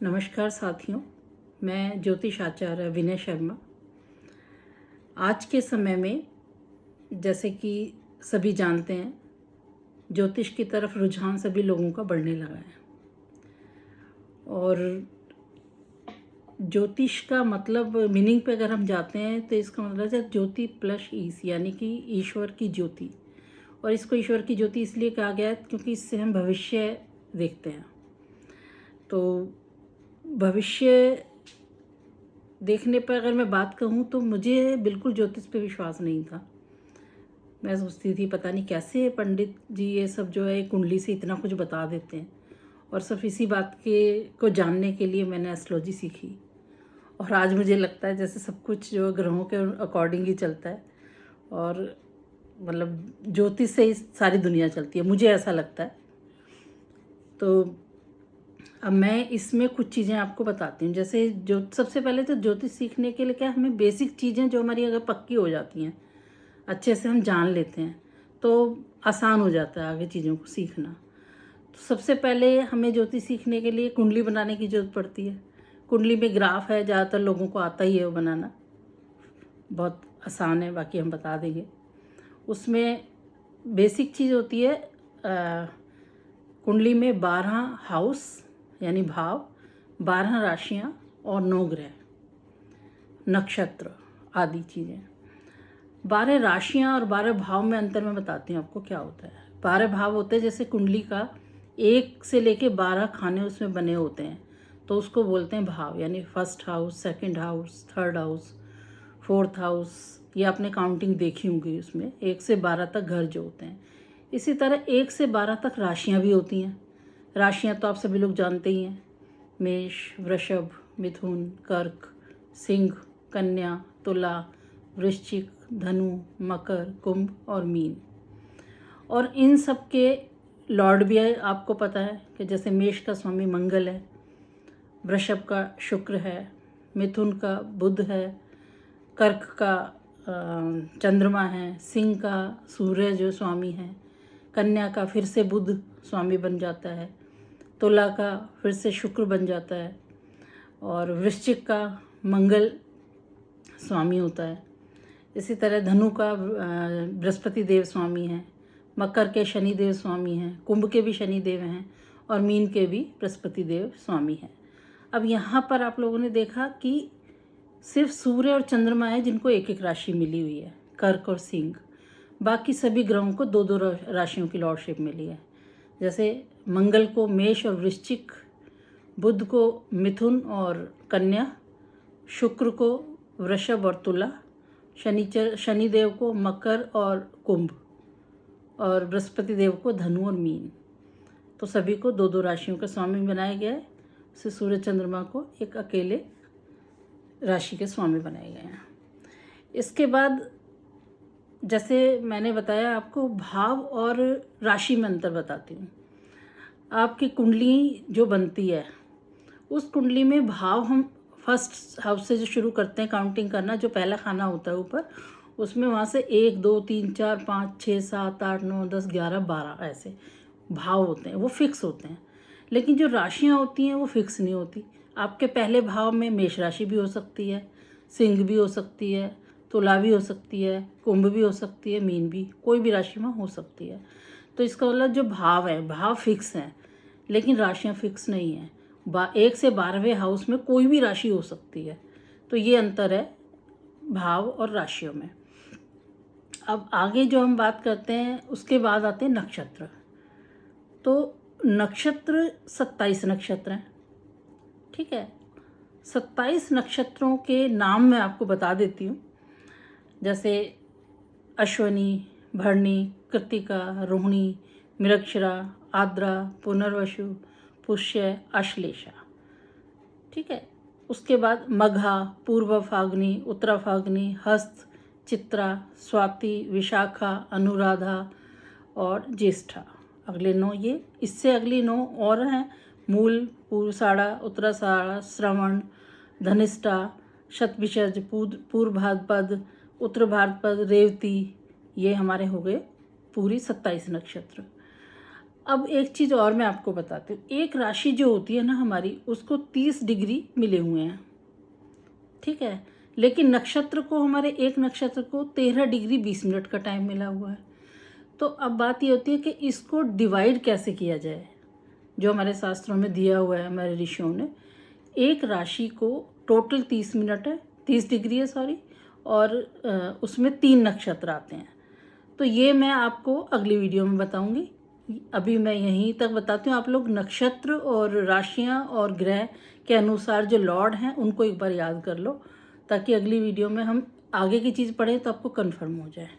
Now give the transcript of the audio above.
नमस्कार साथियों, मैं ज्योतिष आचार्य विनय शर्मा। आज के समय में जैसे कि सभी जानते हैं, ज्योतिष की तरफ रुझान सभी लोगों का बढ़ने लगा है। और ज्योतिष का मतलब मीनिंग पे अगर हम जाते हैं तो इसका मतलब है ज्योति प्लस ईश, यानी कि ईश्वर की ज्योति। और इसको ईश्वर की ज्योति इसलिए कहा गया है क्योंकि इससे हम भविष्य देखते हैं। तो भविष्य देखने पर अगर मैं बात कहूँ तो मुझे बिल्कुल ज्योतिष पे विश्वास नहीं था। मैं सोचती थी पता नहीं कैसे पंडित जी ये सब जो है कुंडली से इतना कुछ बता देते हैं। और सिर्फ इसी बात को जानने के लिए मैंने एस्ट्रोलॉजी सीखी। और आज मुझे लगता है जैसे सब कुछ जो ग्रहों के अकॉर्डिंग ही चलता है, और मतलब ज्योतिष से ही सारी दुनिया चलती है, मुझे ऐसा लगता है। तो अब मैं इसमें कुछ चीज़ें आपको बताती हूँ। जैसे जो सबसे पहले तो ज्योतिष सीखने के लिए क्या हमें बेसिक चीज़ें जो हमारी अगर पक्की हो जाती हैं, अच्छे से हम जान लेते हैं, तो आसान हो जाता है आगे चीज़ों को सीखना। तो सबसे पहले हमें ज्योतिष सीखने के लिए कुंडली बनाने की ज़रूरत पड़ती है। कुंडली में ग्राफ है, ज़्यादातर लोगों को आता ही है वो बनाना, बहुत आसान है, बाकी हम बता देंगे। उसमें बेसिक चीज़ होती है कुंडली में 12 हाउस यानी भाव, 12 राशियां और 9 ग्रह, नक्षत्र आदि चीज़ें। 12 राशियां और 12 भाव में अंतर मैं बताती हूँ आपको क्या होता है। 12 भाव होते हैं, जैसे कुंडली का 1 से लेके 12 खाने उसमें बने होते हैं, तो उसको बोलते हैं भाव, यानी first house, second house, third house, fourth house. ये आपने काउंटिंग देखी होंगी, उसमें 1 से 12 तक घर जो होते हैं। इसी तरह 1 से 12 तक राशियां भी होती हैं। राशियां तो आप सभी लोग जानते ही हैं, मेष, वृषभ, मिथुन, कर्क, सिंह, कन्या, तुला, वृश्चिक, धनु, मकर, कुंभ और मीन। और इन सब के लॉर्ड भी आपको पता है कि जैसे मेष का स्वामी मंगल है, वृषभ का शुक्र है, मिथुन का बुध है, कर्क का चंद्रमा है, सिंह का सूर्य जो स्वामी है, कन्या का फिर से बुध स्वामी बन जाता है, तुला का फिर से शुक्र बन जाता है, और वृश्चिक का मंगल स्वामी होता है। इसी तरह धनु का बृहस्पति देव स्वामी है, मकर के शनि देव स्वामी हैं, कुंभ के भी शनि देव हैं, और मीन के भी बृहस्पति देव स्वामी हैं। अब यहाँ पर आप लोगों ने देखा कि सिर्फ सूर्य और चंद्रमा है जिनको एक एक राशि मिली हुई है, कर्क और सिंह। बाकी सभी ग्रहों को दो दो राशियों की लॉर्डशिप मिली है। जैसे मंगल को मेष और वृश्चिक, बुध को मिथुन और कन्या, शुक्र को वृषभ और तुला, शनिदेव को मकर और कुंभ, और बृहस्पति देव को धनु और मीन। तो सभी को दो दो राशियों का स्वामी बनाया गया है। से सूर्य चंद्रमा को एक अकेले राशि के स्वामी बनाए गए हैं। इसके बाद जैसे मैंने बताया आपको, भाव और राशि में अंतर बताती हूँ। आपकी कुंडली जो बनती है, उस कुंडली में भाव हम फर्स्ट हाउस से जो शुरू करते हैं काउंटिंग करना, जो पहला खाना होता है ऊपर, उसमें वहाँ से 1 2 3 4 5 6 7 8 9 10 11 12 ऐसे भाव होते हैं, वो फिक्स होते हैं। लेकिन जो राशियाँ होती हैं वो फिक्स नहीं होती। आपके पहले भाव में मेष राशि भी हो सकती है, सिंह भी हो सकती है, तुला भी हो सकती है, कुंभ भी हो सकती है, मीन भी, कोई भी राशि में हो सकती है। तो इसका मतलब जो भाव है, भाव फिक्स हैं, लेकिन राशियाँ फिक्स नहीं हैं। 1 से 12वें हाउस में कोई भी राशि हो सकती है। तो ये अंतर है भाव और राशियों में। अब आगे जो हम बात करते हैं, उसके बाद आते हैं नक्षत्र। तो नक्षत्र 27 नक्षत्र हैं, ठीक है। 27 नक्षत्रों के नाम मैं आपको बता देती हूँ। जैसे अश्वनी, भरणी, कृत्तिका, रोहिणी, मृगशिरा, आद्रा, पुनर्वसु, पुष्य, आश्लेषा, ठीक है। उसके बाद मघा, पूर्व फाल्गुनी, उत्तरा फाल्गुनी, हस्त, चित्रा, स्वाति, विशाखा, अनुराधा और ज्येष्ठा। अगले 9 ये, इससे अगली 9 और हैं, मूल, पूर्वाषाढ़ा, उत्तराषाढ़ा, श्रवण, धनिष्ठा, शतभिषज, पूर्व भाद्रपद, उत्तर भाद्रपद, रेवती। ये हमारे हो गए पूरी 27 नक्षत्र। अब एक चीज़ और मैं आपको बताती हूँ, एक राशि जो होती है ना हमारी, उसको 30 डिग्री मिले हुए हैं, ठीक है, लेकिन नक्षत्र को, हमारे एक नक्षत्र को 13 डिग्री 20 मिनट का टाइम मिला हुआ है। तो अब बात ये होती है कि इसको डिवाइड कैसे किया जाए। जो हमारे शास्त्रों में दिया हुआ है, हमारे ऋषियों ने, एक राशि को टोटल 30 मिनट है, 30 डिग्री है सॉरी, और उसमें 3 नक्षत्र आते हैं। तो ये मैं आपको अगली वीडियो में बताऊंगी। अभी मैं यहीं तक बताती हूँ। आप लोग नक्षत्र और राशियाँ और ग्रह के अनुसार जो लॉर्ड हैं उनको एक बार याद कर लो, ताकि अगली वीडियो में हम आगे की चीज़ पढ़ें तो आपको कन्फर्म हो जाए।